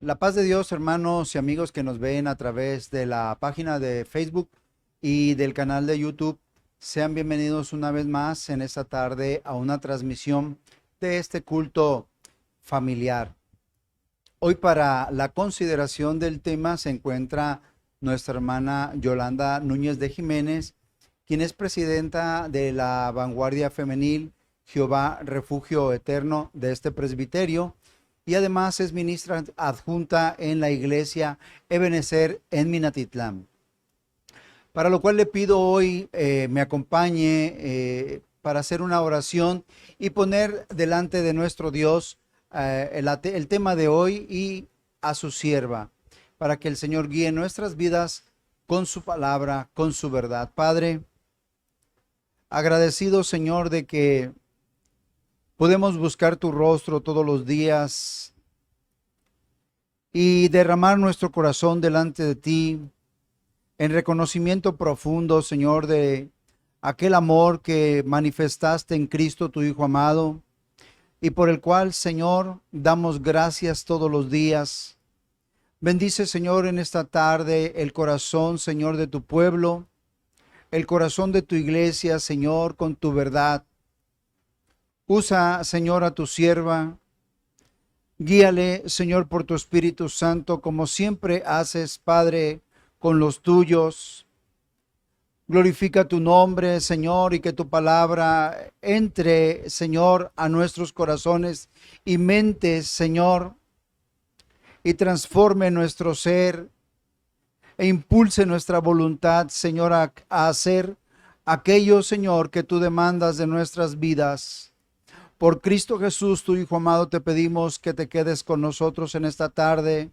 La paz de Dios, hermanos y amigos que nos ven a través de la página de Facebook y del canal de YouTube. Sean bienvenidos una vez más en esta tarde a una transmisión de este culto familiar. Hoy para la consideración del tema se encuentra nuestra hermana Yolanda Núñez de Jiménez, quien es presidenta de la Vanguardia Femenil Jehová Refugio Eterno de este presbiterio y además es ministra adjunta en la iglesia Ebenezer en Minatitlán. Para lo cual le pido hoy me acompañe para hacer una oración y poner delante de nuestro Dios el tema de hoy y a su sierva, para que el Señor guíe nuestras vidas con su palabra, con su verdad. Padre, agradecido, Señor, de que podemos buscar tu rostro todos los días y derramar nuestro corazón delante de ti en reconocimiento profundo, Señor, de aquel amor que manifestaste en Cristo, tu Hijo amado, y por el cual, Señor, damos gracias todos los días. Bendice, Señor, en esta tarde el corazón, Señor, de tu pueblo, el corazón de tu iglesia, Señor, con tu verdad. Usa, Señor, a tu sierva. Guíale, Señor, por tu Espíritu Santo, como siempre haces, Padre, con los tuyos. Glorifica tu nombre, Señor, y que tu palabra entre, Señor, a nuestros corazones y mentes, Señor, y transforme nuestro ser e impulse nuestra voluntad, Señor, a hacer aquello, Señor, que tú demandas de nuestras vidas. Por Cristo Jesús, tu Hijo amado, te pedimos que te quedes con nosotros en esta tarde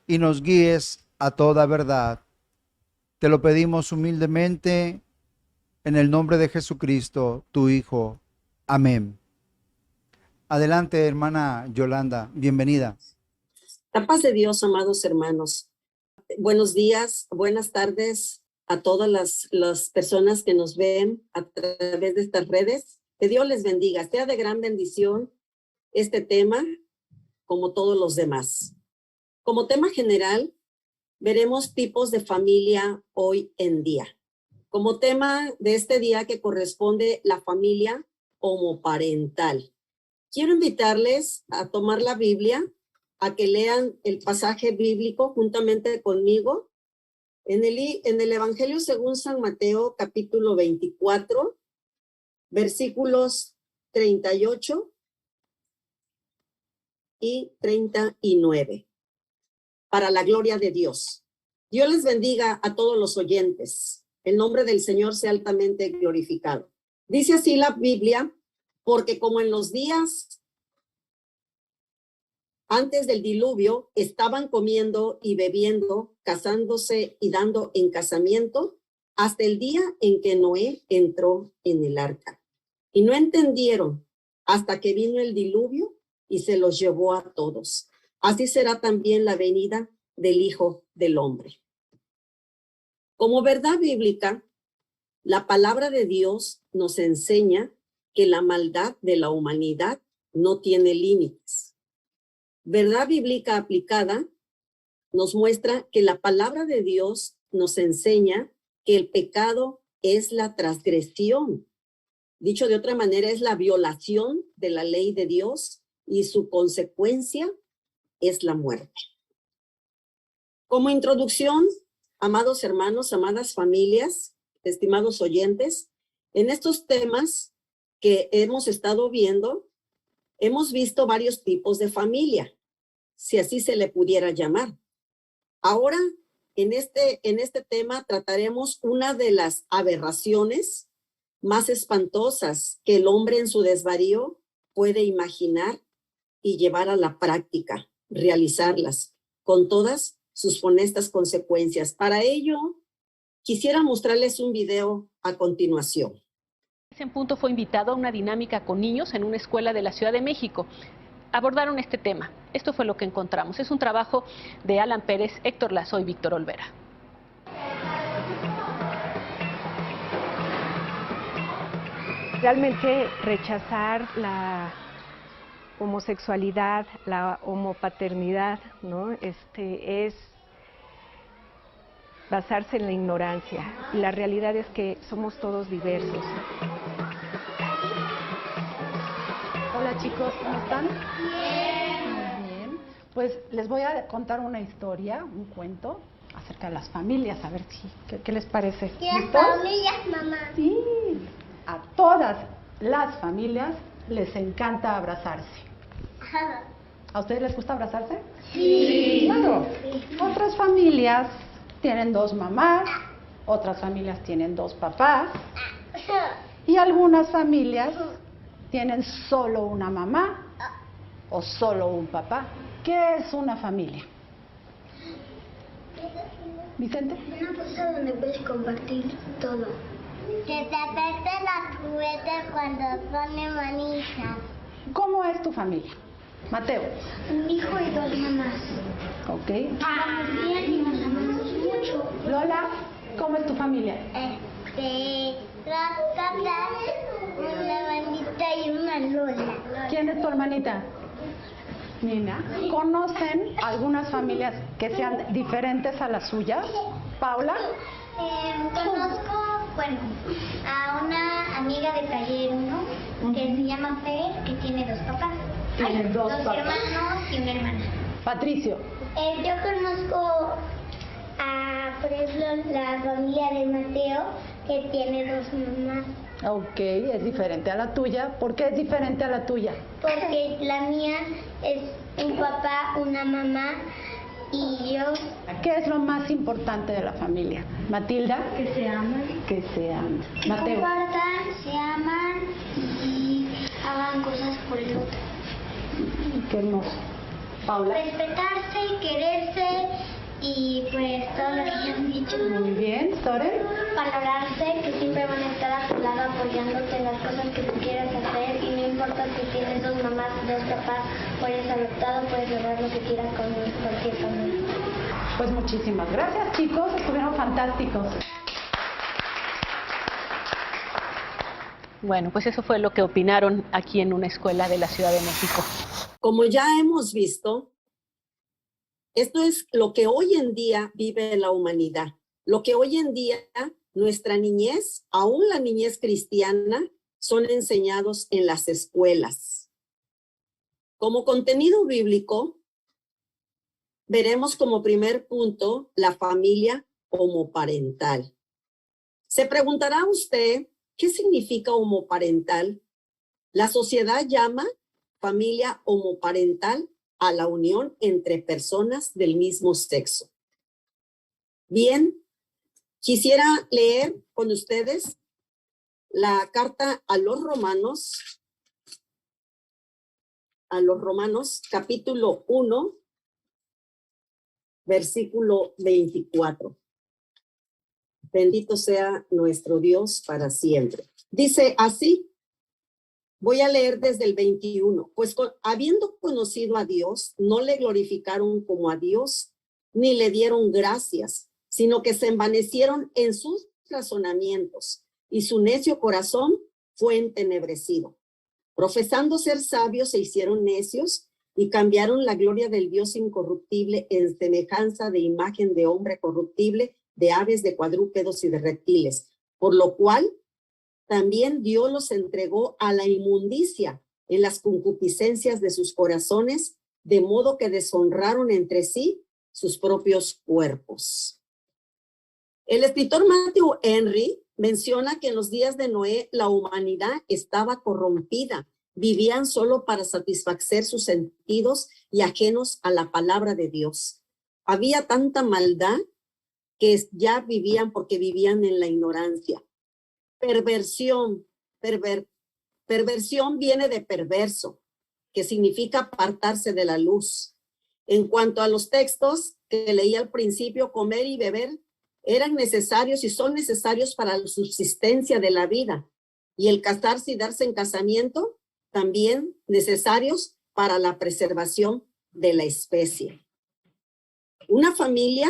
y nos guíes a toda verdad. Te lo pedimos humildemente en el nombre de Jesucristo, tu Hijo. Amén. Adelante, hermana Yolanda, bienvenida. La paz de Dios, amados hermanos. Buenos días, buenas tardes a todas las personas que nos ven a través de estas redes. Que Dios les bendiga. Sea de gran bendición este tema, como todos los demás. Como tema general, veremos tipos de familia hoy en día. Como tema de este día que corresponde la familia homoparental. Quiero invitarles a tomar la Biblia, a que lean el pasaje bíblico juntamente conmigo en el Evangelio según San Mateo, capítulo 24, versículos 38 y 39. Para la gloria de Dios. Dios les bendiga a todos los oyentes. El nombre del Señor sea altamente glorificado. Dice así la Biblia, porque como en los días antes del diluvio estaban comiendo y bebiendo, casándose y dando en casamiento, hasta el día en que Noé entró en el arca. Y no entendieron hasta que vino el diluvio y se los llevó a todos. Así será también la venida del Hijo del Hombre. Como verdad bíblica, la palabra de Dios nos enseña que la maldad de la humanidad no tiene límites. Verdad bíblica aplicada nos muestra que la palabra de Dios nos enseña que el pecado es la transgresión. Dicho de otra manera, es la violación de la ley de Dios y su consecuencia es la muerte. Como introducción, amados hermanos, amadas familias, estimados oyentes, en estos temas que hemos estado viendo, hemos visto varios tipos de familia, si así se le pudiera llamar. Ahora, en este tema trataremos una de las aberraciones más espantosas que el hombre en su desvarío puede imaginar y llevar a la práctica, realizarlas, con todas sus funestas consecuencias. Para ello, quisiera mostrarles un video a continuación. En punto fue invitado a una dinámica con niños en una escuela de la Ciudad de México. Abordaron este tema. Esto fue lo que encontramos. Es un trabajo de Alan Pérez, Héctor Lazo y Víctor Olvera. Realmente rechazar homosexualidad, la homopaternidad, ¿no? Es basarse en la ignorancia. Y la realidad es que somos todos diversos. Hola chicos, ¿cómo están? Muy bien. Pues les voy a contar una historia, un cuento acerca de las familias, a ver qué les parece. ¿Qué familias, mamá? Sí, a todas las familias les encanta abrazarse. Ajá. ¿A ustedes les gusta abrazarse? Sí. Claro. Otras familias tienen 2 mamás, otras familias tienen 2 papás y algunas familias tienen solo una mamá o solo un papá. ¿Qué es una familia? Vicente. Una cosa donde puedes compartir todo. Que te apeten las juguetes cuando son manitas. ¿Cómo es tu familia? Mateo. Un hijo y 2 mamás. Ok. Vamos bien y nos amamos mucho. Lola, ¿cómo es tu familia? Las papas, una manita y una Lola. ¿Quién es tu hermanita? Nina. ¿Conocen algunas familias que sean diferentes a las suyas? Paula. Conozco, bueno, a una amiga de taller 1 que se llama Fer, que tiene 2 papás. Tiene 2 papás. Hermanos y una hermana. Patricio. Yo conozco a, por ejemplo, la familia de Mateo, que tiene 2 mamás. Ok, es diferente a la tuya. ¿Por qué es diferente a la tuya? Porque la mía es un papá, una mamá y yo. ¿Qué es lo más importante de la familia? Matilda. Que se aman. Que se aman. Mateo. Compartan, se aman y hagan cosas por el otro. Qué hermoso. Paula. Respetarse, quererse y pues todo lo que ya han dicho. Muy bien. Soren. Valorarse, que siempre van a estar a tu lado apoyándote en las cosas que tú quieras hacer y no importa si tienes 2 mamás, 2 papás, o eres adoptado, puedes lograr lo que quieras con cualquier familia. Pues muchísimas gracias, chicos. Estuvieron fantásticos. Bueno, pues eso fue lo que opinaron aquí en una escuela de la Ciudad de México. Como ya hemos visto, esto es lo que hoy en día vive la humanidad. Lo que hoy en día nuestra niñez, aún la niñez cristiana, son enseñados en las escuelas. Como contenido bíblico, veremos como primer punto la familia homoparental. Se preguntará usted, ¿qué significa homoparental? La sociedad llama familia homoparental a la unión entre personas del mismo sexo. Bien, quisiera leer con ustedes la carta a los Romanos, capítulo 1, versículo 24. Bendito sea nuestro Dios para siempre. Dice así, voy a leer desde el 21. Pues habiendo conocido a Dios, no le glorificaron como a Dios, ni le dieron gracias, sino que se envanecieron en sus razonamientos, y su necio corazón fue entenebrecido. Profesando ser sabios, se hicieron necios y cambiaron la gloria del Dios incorruptible en semejanza de imagen de hombre corruptible, de aves, de cuadrúpedos y de reptiles, por lo cual también Dios los entregó a la inmundicia en las concupiscencias de sus corazones, de modo que deshonraron entre sí sus propios cuerpos. El escritor Matthew Henry menciona que en los días de Noé la humanidad estaba corrompida, vivían solo para satisfacer sus sentidos y ajenos a la palabra de Dios. Había tanta maldad que ya vivían porque vivían en la ignorancia. Perversión, perversión viene de perverso, que significa apartarse de la luz. En cuanto a los textos que leí al principio, comer y beber eran necesarios y son necesarios para la subsistencia de la vida. Y el casarse y darse en casamiento también necesarios para la preservación de la especie. Una familia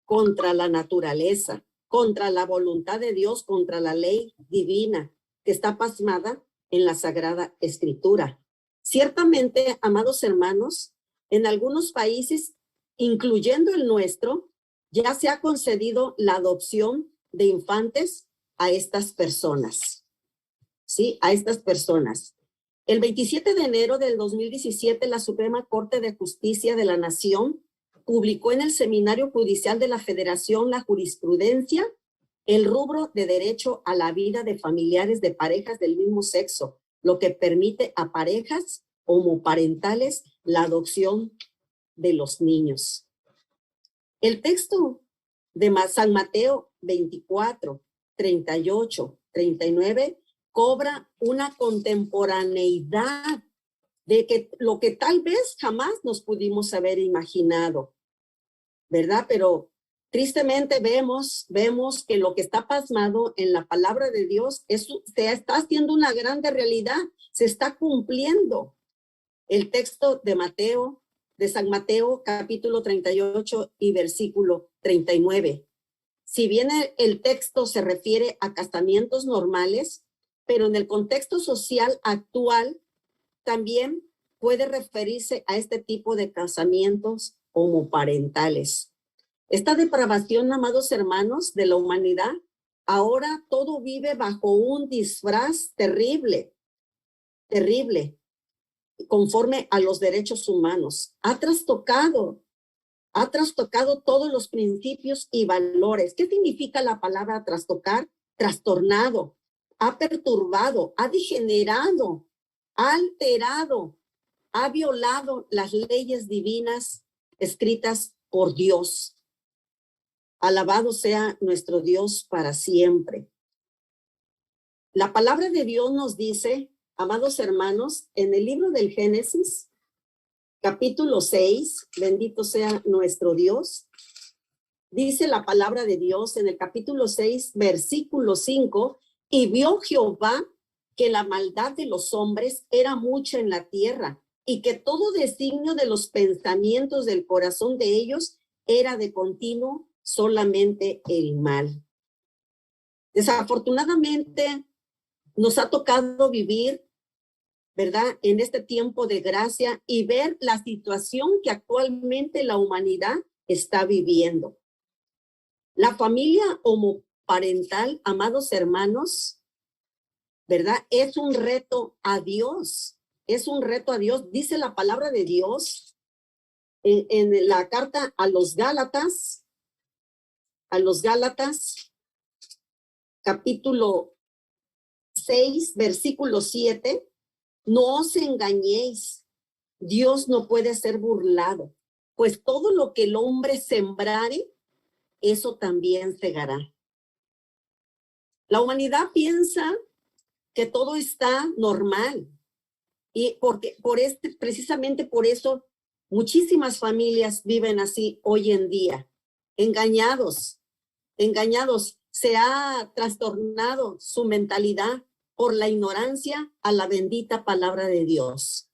contra la naturaleza, contra la voluntad de Dios, contra la ley divina que está plasmada en la Sagrada Escritura. Ciertamente, amados hermanos, en algunos países, incluyendo el nuestro, ya se ha concedido la adopción de infantes a estas personas. Sí, a estas personas. El 27 de enero del 2017, la Suprema Corte de Justicia de la Nación publicó en el Seminario Judicial de la Federación la jurisprudencia, el rubro de derecho a la vida de familiares de parejas del mismo sexo, lo que permite a parejas homoparentales la adopción de los niños. El texto de San Mateo 24, 38, 39 cobra una contemporaneidad de que lo que tal vez jamás nos pudimos haber imaginado, ¿verdad? Pero tristemente vemos que lo que está plasmado en la palabra de Dios se está haciendo una grande realidad, se está cumpliendo. El texto de San Mateo, capítulo 38 y versículo 39. Si bien el texto se refiere a casamientos normales, pero en el contexto social actual también puede referirse a este tipo de casamientos homoparentales. Esta depravación, amados hermanos, de la humanidad, ahora todo vive bajo un disfraz terrible, terrible, conforme a los derechos humanos. Ha trastocado todos los principios y valores. ¿Qué significa la palabra trastocar? Trastornado, ha perturbado, ha degenerado, ha alterado, ha violado las leyes divinas escritas por Dios. Alabado sea nuestro Dios para siempre. La palabra de Dios nos dice, amados hermanos, en el libro del Génesis, capítulo 6, bendito sea nuestro Dios, dice la palabra de Dios en el capítulo 6, versículo 5, y vio Jehová que la maldad de los hombres era mucha en la tierra, y que todo designio de los pensamientos del corazón de ellos era de continuo solamente el mal. Desafortunadamente, nos ha tocado vivir, ¿verdad?, en este tiempo de gracia y ver la situación que actualmente la humanidad está viviendo. La familia homoparental, amados hermanos, ¿verdad?, es un reto a Dios. Es un reto a Dios. Dice la palabra de Dios en la carta a los Gálatas, capítulo 6, versículo 7, no os engañéis, Dios no puede ser burlado, pues todo lo que el hombre sembrare, eso también segará. La humanidad piensa que todo está normal y precisamente por eso muchísimas familias viven así hoy en día, engañados. Se ha trastornado su mentalidad por la ignorancia a la bendita palabra de Dios.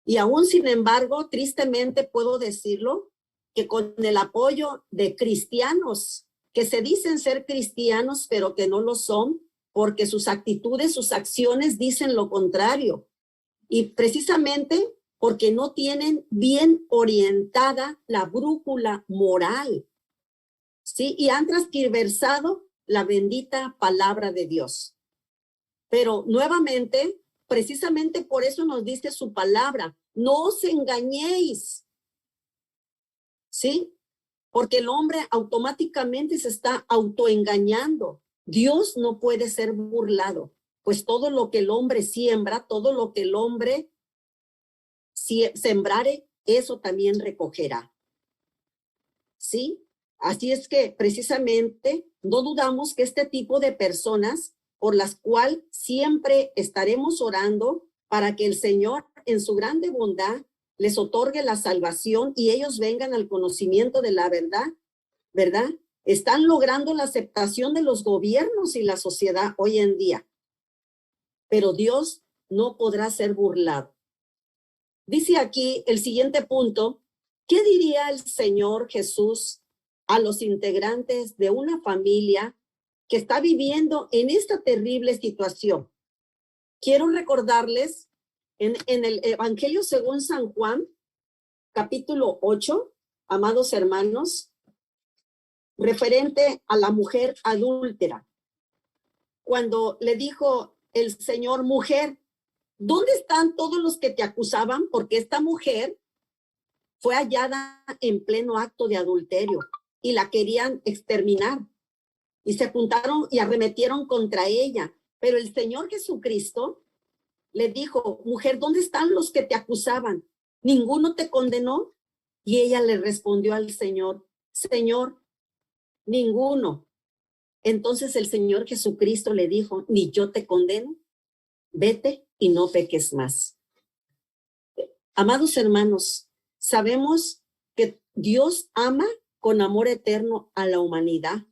Y aún sin embargo, tristemente puedo decirlo, que con el apoyo de cristianos que se dicen ser cristianos, pero que no lo son, porque sus actitudes, sus acciones dicen lo contrario. Y precisamente porque no tienen bien orientada la brújula moral, ¿sí? Y han transgiversado la bendita palabra de Dios. Pero nuevamente, precisamente por eso nos dice su palabra, no os engañéis, ¿sí? Porque el hombre automáticamente se está autoengañando. Dios no puede ser burlado, pues todo lo que el hombre siembra, todo lo que el hombre sembrare, eso también recogerá. ¿Sí? Así es que precisamente no dudamos que este tipo de personas por las cuales siempre estaremos orando para que el Señor en su grande bondad les otorgue la salvación y ellos vengan al conocimiento de la verdad, ¿verdad? Están logrando la aceptación de los gobiernos y la sociedad hoy en día. Pero Dios no podrá ser burlado. Dice aquí el siguiente punto, ¿qué diría el Señor Jesús a los integrantes de una familia que está viviendo en esta terrible situación? Quiero recordarles En el Evangelio según San Juan, capítulo 8, amados hermanos, referente a la mujer adúltera. Cuando le dijo el Señor, mujer, ¿dónde están todos los que te acusaban? Porque esta mujer fue hallada en pleno acto de adulterio y la querían exterminar. Y se juntaron y arremetieron contra ella. Pero el Señor Jesucristo le dijo, mujer, ¿dónde están los que te acusaban? ¿Ninguno te condenó? Y ella le respondió al Señor, Señor, ninguno. Entonces el Señor Jesucristo le dijo, ni yo te condeno, vete y no peques más. Amados hermanos, sabemos que Dios ama con amor eterno a la humanidad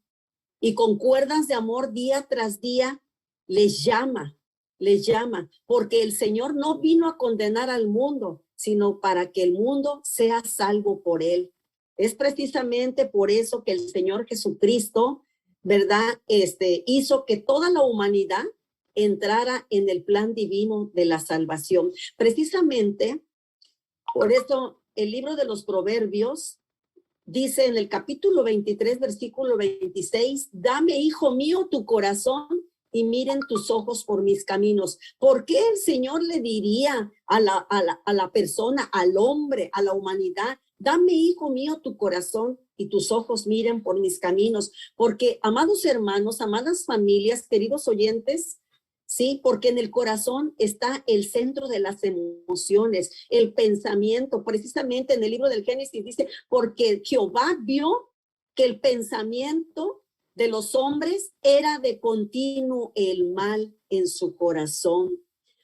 y con cuerdas de amor día tras día les llama, porque el Señor no vino a condenar al mundo, sino para que el mundo sea salvo por él. Es precisamente por eso que el Señor Jesucristo, ¿verdad? Hizo que toda la humanidad entrara en el plan divino de la salvación. Precisamente por eso el libro de los Proverbios dice en el capítulo 23, versículo 26, dame, hijo mío, tu corazón y miren tus ojos por mis caminos. ¿Por qué el Señor le diría a la persona, al hombre, a la humanidad, dame, hijo mío, tu corazón y tus ojos miren por mis caminos? Porque, amados hermanos, amadas familias, queridos oyentes, sí, porque en el corazón está el centro de las emociones, el pensamiento. Precisamente en el libro del Génesis dice, porque Jehová vio que el pensamiento de los hombres era de continuo el mal en su corazón.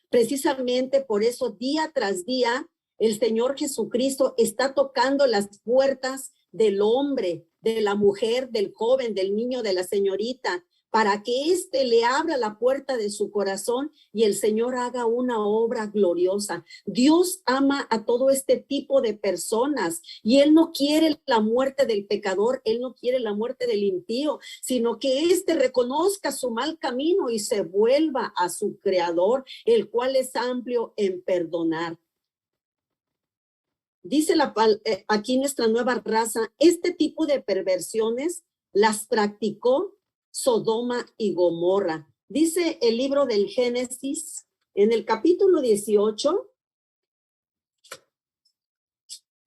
Precisamente por eso día tras día el Señor Jesucristo está tocando las puertas del hombre, de la mujer, del joven, del niño, de la señorita, para que éste le abra la puerta de su corazón y el Señor haga una obra gloriosa. Dios ama a todo este tipo de personas y Él no quiere la muerte del pecador, Él no quiere la muerte del impío, sino que éste reconozca su mal camino y se vuelva a su Creador, el cual es amplio en perdonar. Dice aquí nuestra nueva raza, este tipo de perversiones las practicó Sodoma y Gomorra. Dice el libro del Génesis en el capítulo 18,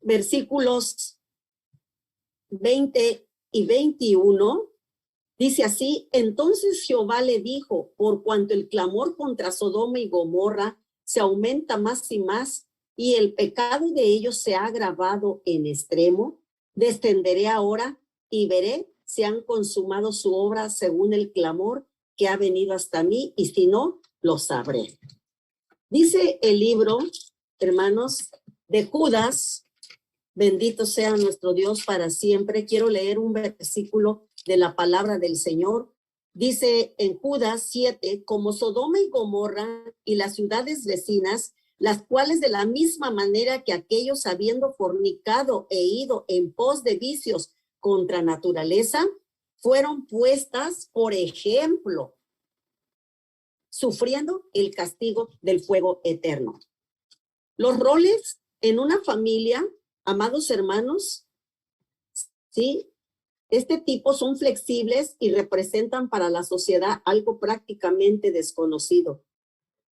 versículos 20 y 21, dice así, entonces Jehová le dijo, por cuanto el clamor contra Sodoma y Gomorra se aumenta más y más, y el pecado de ellos se ha agravado en extremo, descenderé ahora y veré si han consumado su obra según el clamor que ha venido hasta mí, y si no, lo sabré. Dice el libro, hermanos, de Judas, bendito sea nuestro Dios para siempre. Quiero leer un versículo de la palabra del Señor. Dice en Judas 7, como Sodoma y Gomorra y las ciudades vecinas, las cuales de la misma manera que aquellos habiendo fornicado e ido en pos de vicios contra naturaleza, fueron puestas por ejemplo, sufriendo el castigo del fuego eterno. Los roles en una familia, amados hermanos, ¿sí? Este tipo son flexibles y representan para la sociedad algo prácticamente desconocido.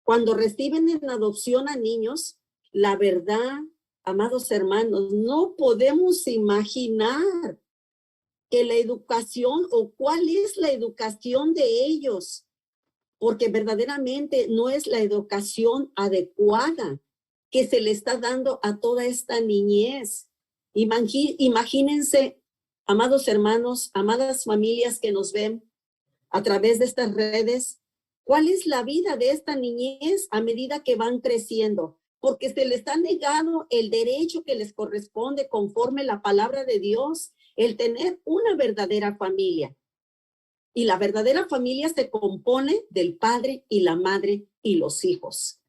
Cuando reciben en adopción a niños, la verdad, amados hermanos, no podemos imaginar que la educación o cuál es la educación de ellos, porque verdaderamente no es la educación adecuada que se le está dando a toda esta niñez. Imagínense, amados hermanos, amadas familias que nos ven a través de estas redes, ¿cuál es la vida de esta niñez a medida que van creciendo? Porque se les ha negado el derecho que les corresponde conforme la palabra de Dios, el tener una verdadera familia. Y la verdadera familia se compone del padre y la madre y los hijos.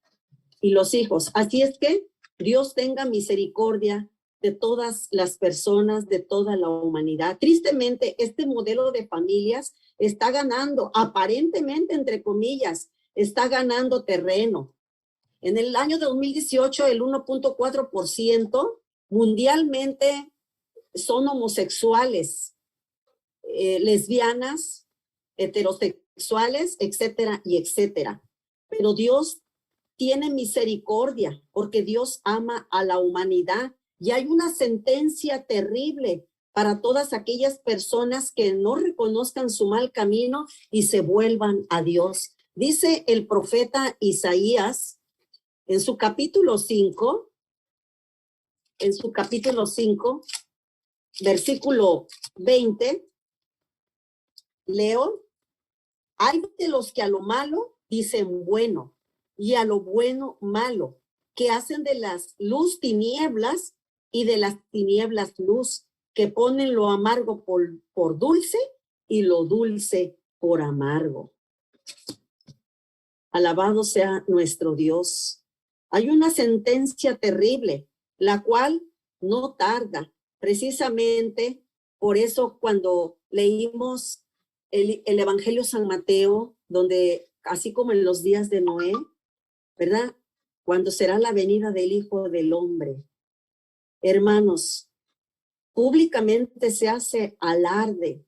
Así es que Dios tenga misericordia de todas las personas, de toda la humanidad. Tristemente, este modelo de familias está ganando, aparentemente, entre comillas, está ganando terreno. En el año 2018, el 1.4% mundialmente son homosexuales, lesbianas, heterosexuales, etcétera y etcétera. Pero Dios tiene misericordia porque Dios ama a la humanidad y hay una sentencia terrible para todas aquellas personas que no reconozcan su mal camino y se vuelvan a Dios. Dice el profeta Isaías en su capítulo 5, versículo 20, leo: hay de los que a lo malo dicen bueno y a lo bueno malo, que hacen de las luz tinieblas y de las tinieblas luz, que ponen lo amargo por dulce y lo dulce por amargo. Alabado sea nuestro Dios. Hay una sentencia terrible, la cual no tarda. Precisamente por eso cuando leímos el Evangelio San Mateo, donde así como en los días de Noé, ¿verdad? Cuando será la venida del Hijo del Hombre. Hermanos, públicamente se hace alarde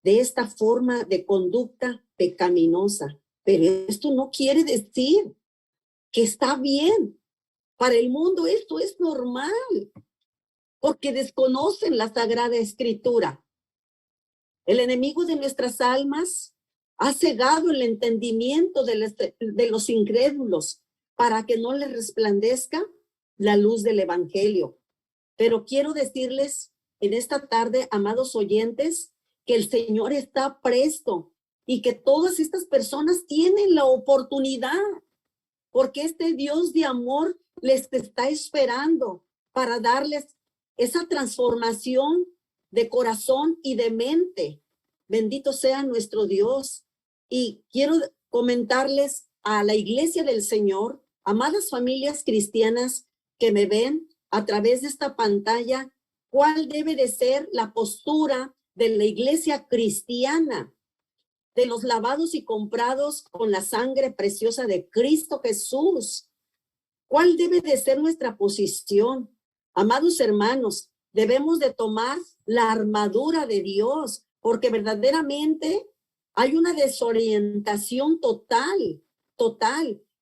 de esta forma de conducta pecaminosa, pero esto no quiere decir que está bien. Para el mundo esto es normal, porque desconocen la Sagrada Escritura. El enemigo de nuestras almas ha cegado el entendimiento de los incrédulos para que no les resplandezca la luz del Evangelio. Pero quiero decirles en esta tarde, amados oyentes, que el Señor está presto y que todas estas personas tienen la oportunidad, porque este Dios de amor les está esperando para darles esa transformación de corazón y de mente. Bendito sea nuestro Dios. Y quiero comentarles a la iglesia del Señor, amadas familias cristianas que me ven a través de esta pantalla, cuál debe de ser la postura de la iglesia cristiana, de los lavados y comprados con la sangre preciosa de Cristo Jesús. ¿Cuál debe de ser nuestra posición? Amados hermanos, debemos de tomar la armadura de Dios, porque verdaderamente hay una desorientación total,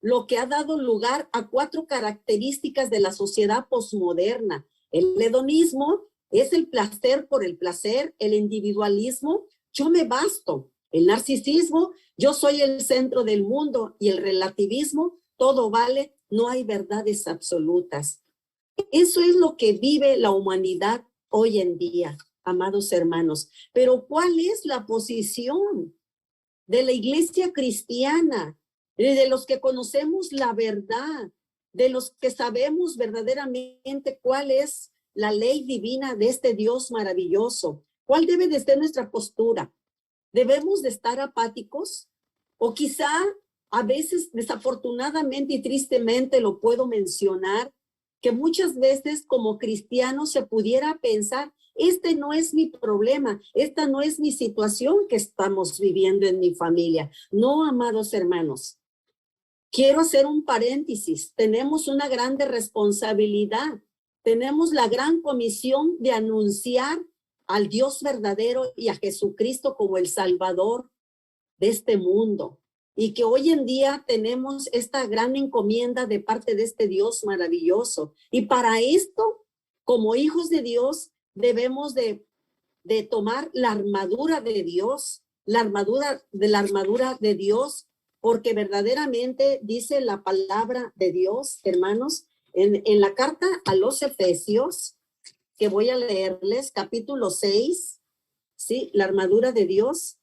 lo que ha dado lugar a 4 características de la sociedad posmoderna. El hedonismo es el placer por el placer, el individualismo, yo me basto. El narcisismo, yo soy el centro del mundo, y el relativismo, todo vale, no hay verdades absolutas. Eso es lo que vive la humanidad hoy en día, amados hermanos. Pero ¿cuál es la posición de la iglesia cristiana, de los que conocemos la verdad, de los que sabemos verdaderamente cuál es la ley divina de este Dios maravilloso? ¿Cuál debe de ser nuestra postura? ¿Debemos de estar apáticos? O quizá a veces, desafortunadamente y tristemente lo puedo mencionar, que muchas veces como cristianos se pudiera pensar, este no es mi problema, esta no es mi situación que estamos viviendo en mi familia. No, amados hermanos, quiero hacer un paréntesis. Tenemos una grande responsabilidad. Tenemos la gran comisión de anunciar al Dios verdadero y a Jesucristo como el Salvador de este mundo. Y que hoy en día tenemos esta gran encomienda de parte de este Dios maravilloso. Y para esto, como hijos de Dios, debemos de tomar la armadura de Dios, la armadura de Dios, porque verdaderamente dice la palabra de Dios, hermanos, en la carta a los Efesios, que voy a leerles, capítulo 6, ¿sí? La armadura de Dios.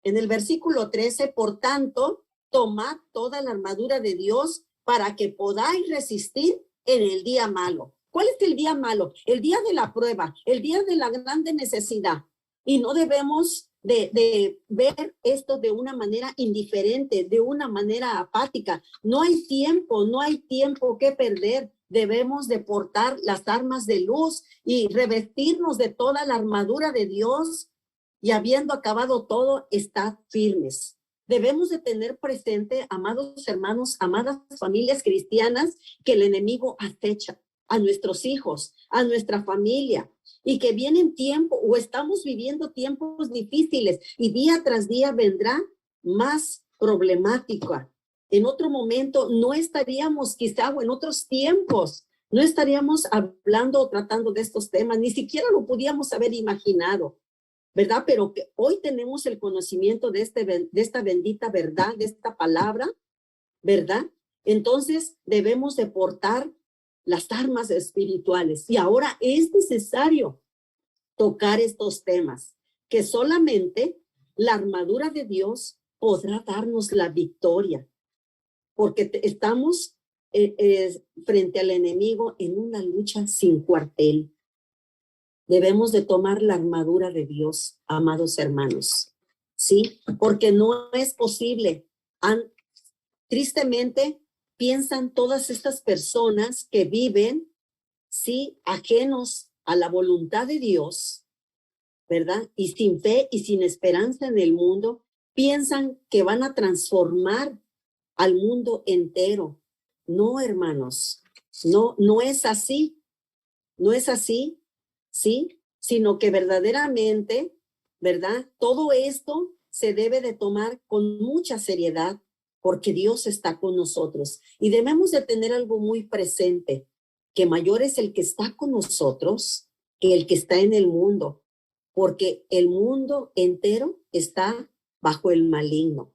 En el versículo 13, por tanto, tomad toda la armadura de Dios para que podáis resistir en el día malo. ¿Cuál es el día malo? El día de la prueba, el día de la grande necesidad. Y no debemos de ver esto de una manera indiferente, de una manera apática. No hay tiempo que perder. Debemos de portar las armas de luz y revestirnos de toda la armadura de Dios, y habiendo acabado todo, estar firmes. Debemos de tener presente, amados hermanos, amadas familias cristianas, que el enemigo acecha a nuestros hijos, a nuestra familia, y que vienen tiempos o estamos viviendo tiempos difíciles y día tras día vendrá más problemática. En otro momento no estaríamos, quizá, o en otros tiempos, no estaríamos hablando o tratando de estos temas, ni siquiera lo podíamos haber imaginado, ¿verdad? Pero que hoy tenemos el conocimiento de esta bendita verdad, de esta palabra, ¿verdad? Entonces debemos de portar las armas espirituales. Y ahora es necesario tocar estos temas, que solamente la armadura de Dios podrá darnos la victoria, porque estamos frente al enemigo en una lucha sin cuartel. Debemos de tomar la armadura de Dios, amados hermanos, ¿sí? Porque no es posible. Tristemente, piensan todas estas personas que viven, ¿sí?, ajenos a la voluntad de Dios, ¿verdad? Y sin fe y sin esperanza en el mundo, piensan que van a transformar al mundo entero. No, hermanos, no es así. No es así, ¿sí? Sino que verdaderamente, ¿verdad? Todo esto se debe de tomar con mucha seriedad porque Dios está con nosotros. Y debemos de tener algo muy presente, que mayor es el que está con nosotros que el que está en el mundo, porque el mundo entero está bajo el maligno,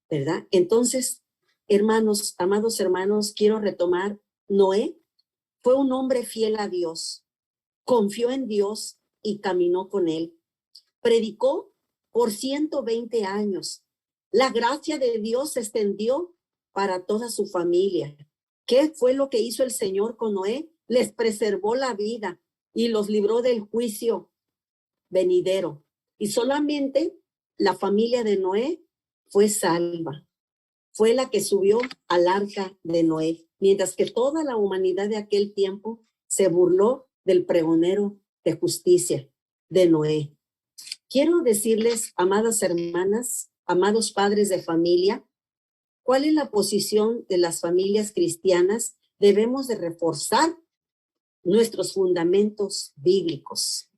¿verdad? Entonces, hermanos, amados hermanos, quiero retomar. Noé fue un hombre fiel a Dios, confió en Dios y caminó con él. Predicó por 120 años. La gracia de Dios se extendió para toda su familia. ¿Qué fue lo que hizo el Señor con Noé? Les preservó la vida y los libró del juicio venidero. Y solamente la familia de Noé fue salva. Fue la que subió al arca de Noé, mientras que toda la humanidad de aquel tiempo se burló del pregonero de justicia de Noé. Quiero decirles, amadas hermanas, amados padres de familia, ¿cuál es la posición de las familias cristianas? Debemos de reforzar nuestros fundamentos bíblicos.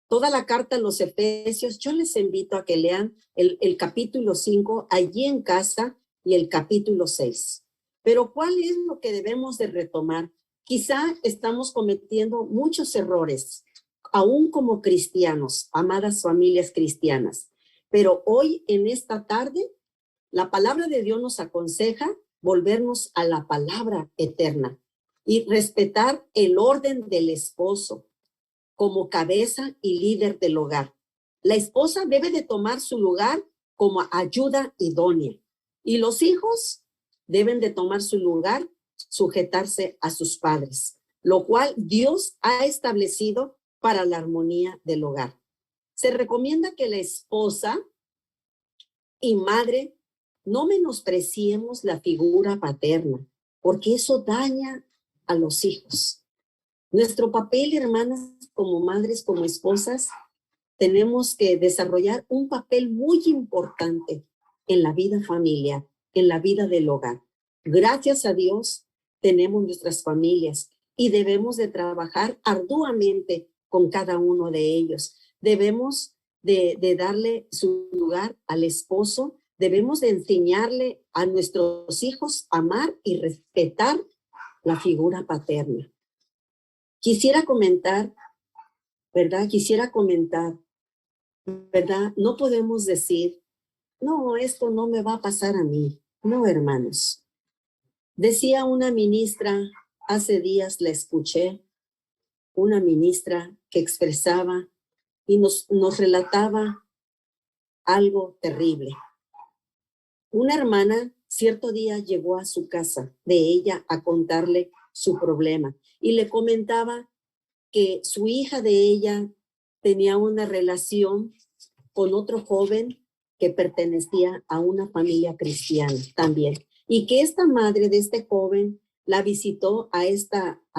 Toda la carta a los Efesios, yo les invito a que lean el capítulo 5 allí en casa y el capítulo 6. Pero ¿cuál es lo que debemos de retomar? Quizá estamos cometiendo muchos errores, aún como cristianos, amadas familias cristianas. Pero hoy, en esta tarde, la palabra de Dios nos aconseja volvernos a la palabra eterna y respetar el orden del esposo como cabeza y líder del hogar. La esposa debe de tomar su lugar como ayuda idónea y los hijos deben de tomar su lugar, sujetarse a sus padres, lo cual Dios ha establecido para la armonía del hogar. Se recomienda que la esposa y madre no menospreciemos la figura paterna, porque eso daña a los hijos. Nuestro papel, hermanas, como madres, como esposas, tenemos que desarrollar un papel muy importante en la vida familiar, en la vida del hogar. Gracias a Dios tenemos nuestras familias y debemos de trabajar arduamente con cada uno de ellos. Debemos de darle su lugar al esposo, debemos de enseñarle a nuestros hijos a amar y respetar la figura paterna. Quisiera comentar, ¿verdad? ¿Verdad? No podemos decir, no, esto no me va a pasar a mí. No, hermanos. Decía una ministra, hace días la escuché, una ministra que expresaba y nos relataba algo terrible. Una hermana cierto día llegó a su casa de ella a contarle su problema y le comentaba que su hija de ella tenía una relación con otro joven que pertenecía a una familia cristiana también, y que esta madre de este joven la visitó a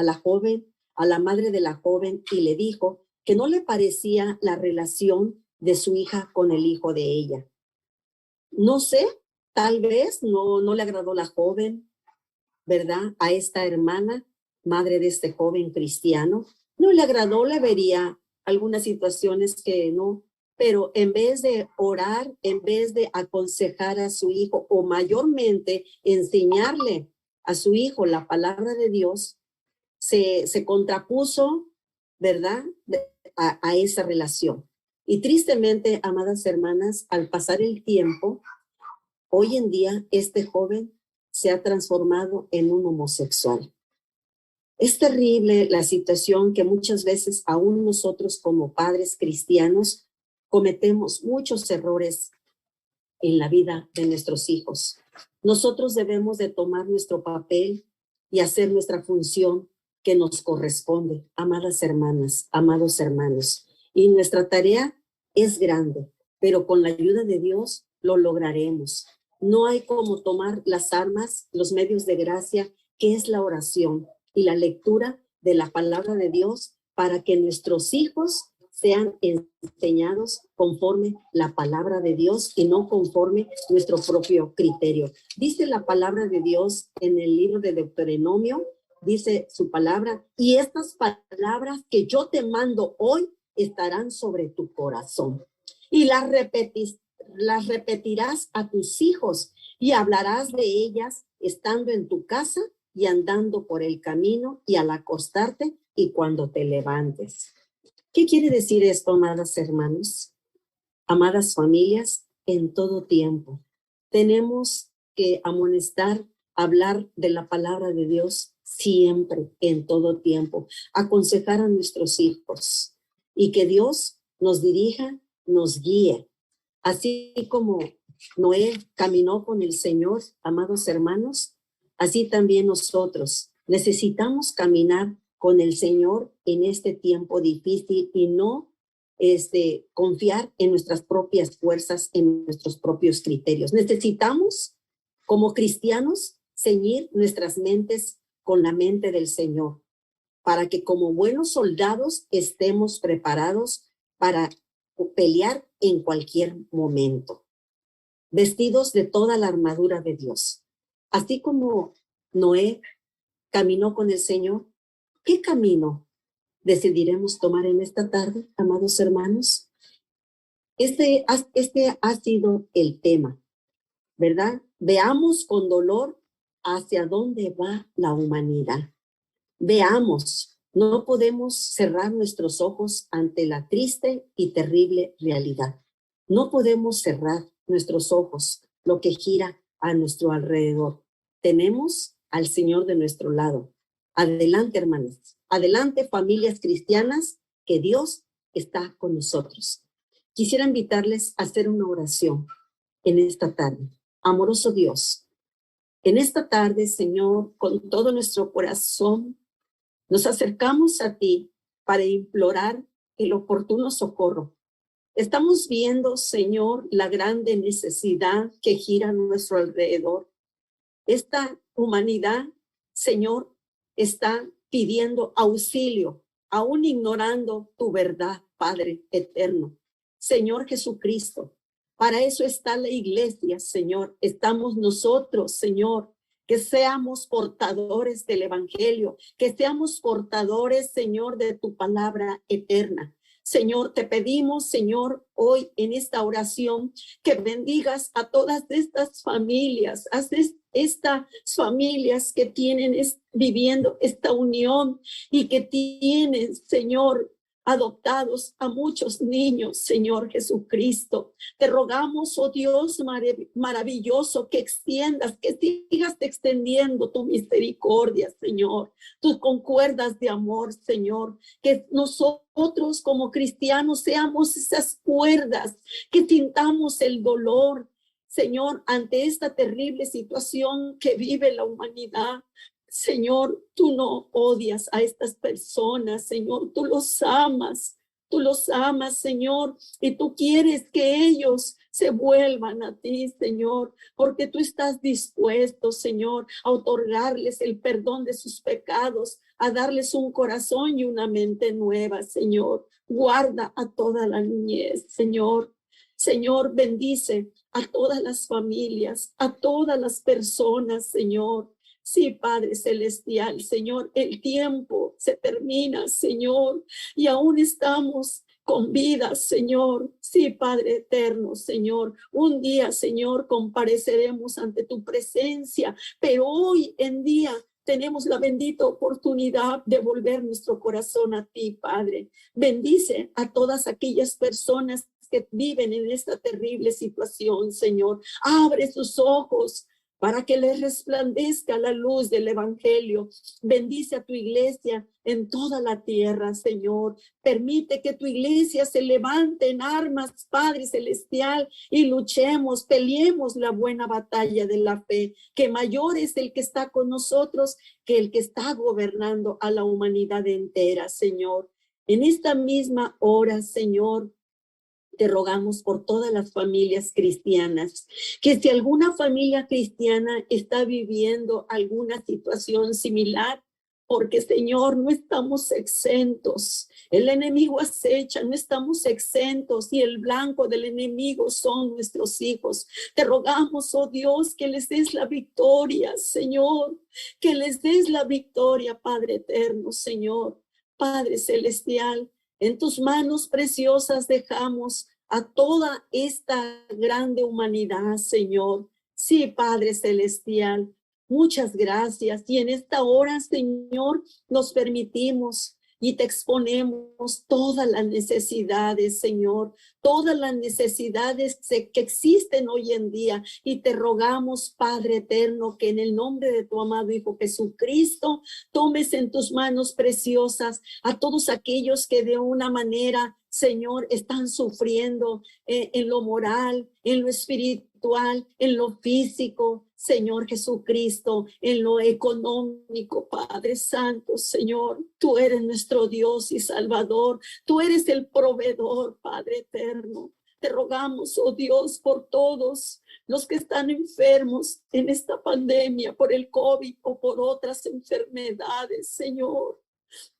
la madre de la joven, y le dijo que no le parecía la relación de su hija con el hijo de ella. No sé, tal vez no le agradó la joven, ¿verdad? A esta hermana, madre de este joven cristiano. No le agradó, le vería algunas situaciones que no, pero en vez de orar, en vez de aconsejar a su hijo o mayormente enseñarle a su hijo la palabra de Dios, se contrapuso, ¿verdad? A esa relación. Y tristemente, amadas hermanas, al pasar el tiempo, hoy en día este joven se ha transformado en un homosexual. Es terrible la situación que muchas veces aún nosotros como padres cristianos cometemos muchos errores en la vida de nuestros hijos. Nosotros debemos de tomar nuestro papel y hacer nuestra función que nos corresponde, amadas hermanas, amados hermanos. Y nuestra tarea es grande, pero con la ayuda de Dios lo lograremos. No hay como tomar las armas, los medios de gracia, que es la oración y la lectura de la palabra de Dios para que nuestros hijos sean enseñados conforme la palabra de Dios y no conforme nuestro propio criterio. Dice la palabra de Dios en el libro de Deuteronomio, dice su palabra, y estas palabras que yo te mando hoy estarán sobre tu corazón. Y las repetirás a tus hijos y hablarás de ellas estando en tu casa y andando por el camino y al acostarte y cuando te levantes. ¿Qué quiere decir esto, amadas hermanos? Amadas familias, en todo tiempo tenemos que amonestar, hablar de la palabra de Dios siempre, en todo tiempo, aconsejar a nuestros hijos y que Dios nos dirija, nos guíe. Así como Noé caminó con el Señor, amados hermanos, así también nosotros necesitamos caminar con el Señor en este tiempo difícil y no confiar en nuestras propias fuerzas, en nuestros propios criterios. Necesitamos, como cristianos, ceñir nuestras mentes con la mente del Señor, para que como buenos soldados estemos preparados para pelear en cualquier momento, vestidos de toda la armadura de Dios. Así como Noé caminó con el Señor, ¿qué camino decidiremos tomar en esta tarde, amados hermanos? Este ha sido el tema, ¿verdad? Veamos con dolor hacia dónde va la humanidad. Veamos, no podemos cerrar nuestros ojos ante la triste y terrible realidad. No podemos cerrar nuestros ojos, lo que gira a nuestro alrededor. Tenemos al Señor de nuestro lado. Adelante, hermanos. Adelante, familias cristianas, que Dios está con nosotros. Quisiera invitarles a hacer una oración en esta tarde. Amoroso Dios, en esta tarde, Señor, con todo nuestro corazón, nos acercamos a ti para implorar el oportuno socorro. Estamos viendo, Señor, la grande necesidad que gira a nuestro alrededor. Esta humanidad, Señor, está pidiendo auxilio, aún ignorando tu verdad, Padre eterno. Señor Jesucristo, para eso está la iglesia, Señor. Estamos nosotros, Señor, que seamos portadores del evangelio, que seamos portadores, Señor, de tu palabra eterna. Señor, te pedimos, Señor, hoy en esta oración, que bendigas a todas estas familias, a estas familias que tienen viviendo esta unión y que tienen, Señor, adoptados a muchos niños, Señor Jesucristo. Te rogamos, oh Dios maravilloso, que extiendas, que sigas extendiendo tu misericordia, Señor, tus concuerdas de amor, Señor, que nosotros como cristianos seamos esas cuerdas, que sintamos el dolor, Señor, ante esta terrible situación que vive la humanidad. Señor, tú no odias a estas personas, Señor, tú los amas, Señor, y tú quieres que ellos se vuelvan a ti, Señor, porque tú estás dispuesto, Señor, a otorgarles el perdón de sus pecados, a darles un corazón y una mente nueva, Señor. Guarda a toda la niñez, Señor. Señor, bendice a todas las familias, a todas las personas, Señor. Sí, Padre Celestial, Señor, el tiempo se termina, Señor, y aún estamos con vida, Señor. Sí, Padre eterno, Señor. Un día, Señor, compareceremos ante tu presencia, pero hoy en día tenemos la bendita oportunidad de volver nuestro corazón a ti, Padre. Bendice a todas aquellas personas que viven en esta terrible situación, Señor. Abre sus ojos para que les resplandezca la luz del evangelio. Bendice a tu iglesia en toda la tierra, Señor. Permite que tu iglesia se levante en armas, Padre Celestial, y luchemos, peleemos la buena batalla de la fe, que mayor es el que está con nosotros que el que está gobernando a la humanidad entera, Señor. En esta misma hora, Señor, te rogamos por todas las familias cristianas, que si alguna familia cristiana está viviendo alguna situación similar, porque Señor, no estamos exentos. El enemigo acecha, no estamos exentos y el blanco del enemigo son nuestros hijos. Te rogamos, oh Dios, que les des la victoria, Señor, que les des la victoria, Padre eterno, Señor, Padre celestial. En tus manos preciosas dejamos a toda esta grande humanidad, Señor. Sí, Padre celestial, muchas gracias. Y en esta hora, Señor, nos permitimos y te exponemos todas las necesidades, Señor, todas las necesidades que existen hoy en día. Y te rogamos, Padre eterno, que en el nombre de tu amado Hijo Jesucristo, tomes en tus manos preciosas a todos aquellos que de una manera, Señor, están sufriendo en lo moral, en lo espiritual, en lo físico, Señor Jesucristo, en lo económico, Padre Santo, Señor. Tú eres nuestro Dios y Salvador. Tú eres el proveedor, Padre eterno. Te rogamos, oh Dios, por todos los que están enfermos en esta pandemia, por el COVID o por otras enfermedades, Señor.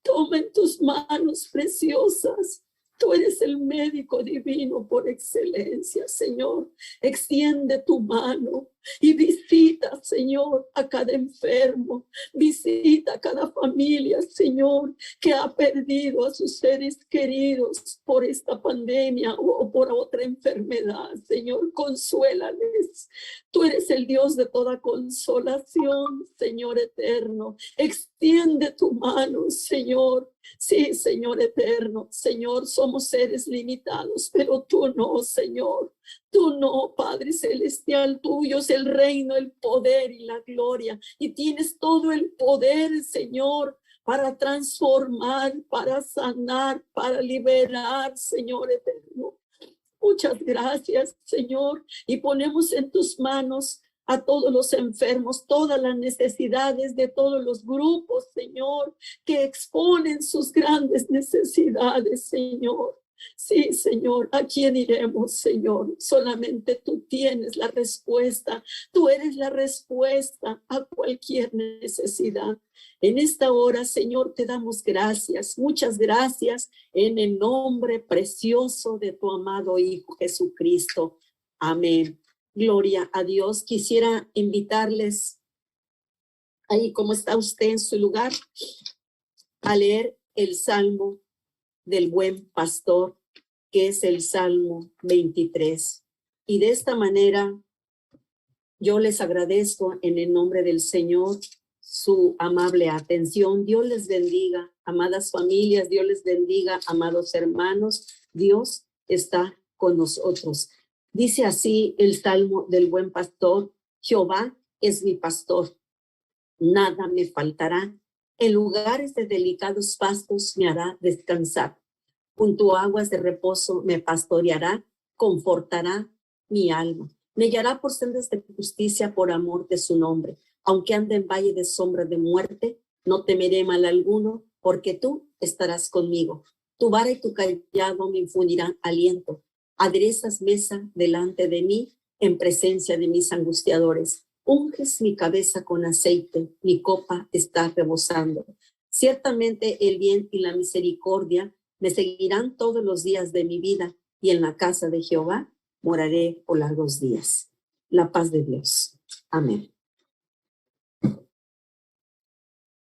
Toma en tus manos preciosas. Tú eres el médico divino por excelencia, Señor. Extiende tu mano y visita, Señor, a cada enfermo. Visita a cada familia, Señor, que ha perdido a sus seres queridos por esta pandemia o por otra enfermedad. Señor, consuélales. Tú eres el Dios de toda consolación, Señor eterno. Extiende tu mano, Señor. Sí, Señor eterno, Señor, somos seres limitados, pero tú no, Señor. Tú no, Padre celestial, tuyo es el reino, el poder y la gloria. Y tienes todo el poder, Señor, para transformar, para sanar, para liberar, Señor eterno. Muchas gracias, Señor, y ponemos en tus manos a todos los enfermos, todas las necesidades de todos los grupos, Señor, que exponen sus grandes necesidades, Señor. Sí, Señor, ¿a quién iremos, Señor? Solamente tú tienes la respuesta. Tú eres la respuesta a cualquier necesidad. En esta hora, Señor, te damos gracias, muchas gracias, en el nombre precioso de tu amado Hijo Jesucristo. Amén. Gloria a Dios. Quisiera invitarles, ahí como está usted en su lugar, a leer el Salmo del Buen Pastor, que es el Salmo 23. Y de esta manera, yo les agradezco en el nombre del Señor su amable atención. Dios les bendiga, amadas familias, Dios les bendiga, amados hermanos. Dios está con nosotros. Dice así el Salmo del Buen Pastor: Jehová es mi pastor, nada me faltará. En lugares de delicados pastos me hará descansar. Junto a aguas de reposo me pastoreará, confortará mi alma. Me guiará por sendas de justicia por amor de su nombre. Aunque ande en valle de sombra de muerte, no temeré mal alguno, porque tú estarás conmigo. Tu vara y tu cayado me infundirán aliento. Aderezas mesa delante de mí en presencia de mis angustiadores. Unges mi cabeza con aceite, mi copa está rebosando. Ciertamente el bien y la misericordia me seguirán todos los días de mi vida, y en la casa de Jehová moraré por largos días. La paz de Dios. Amén.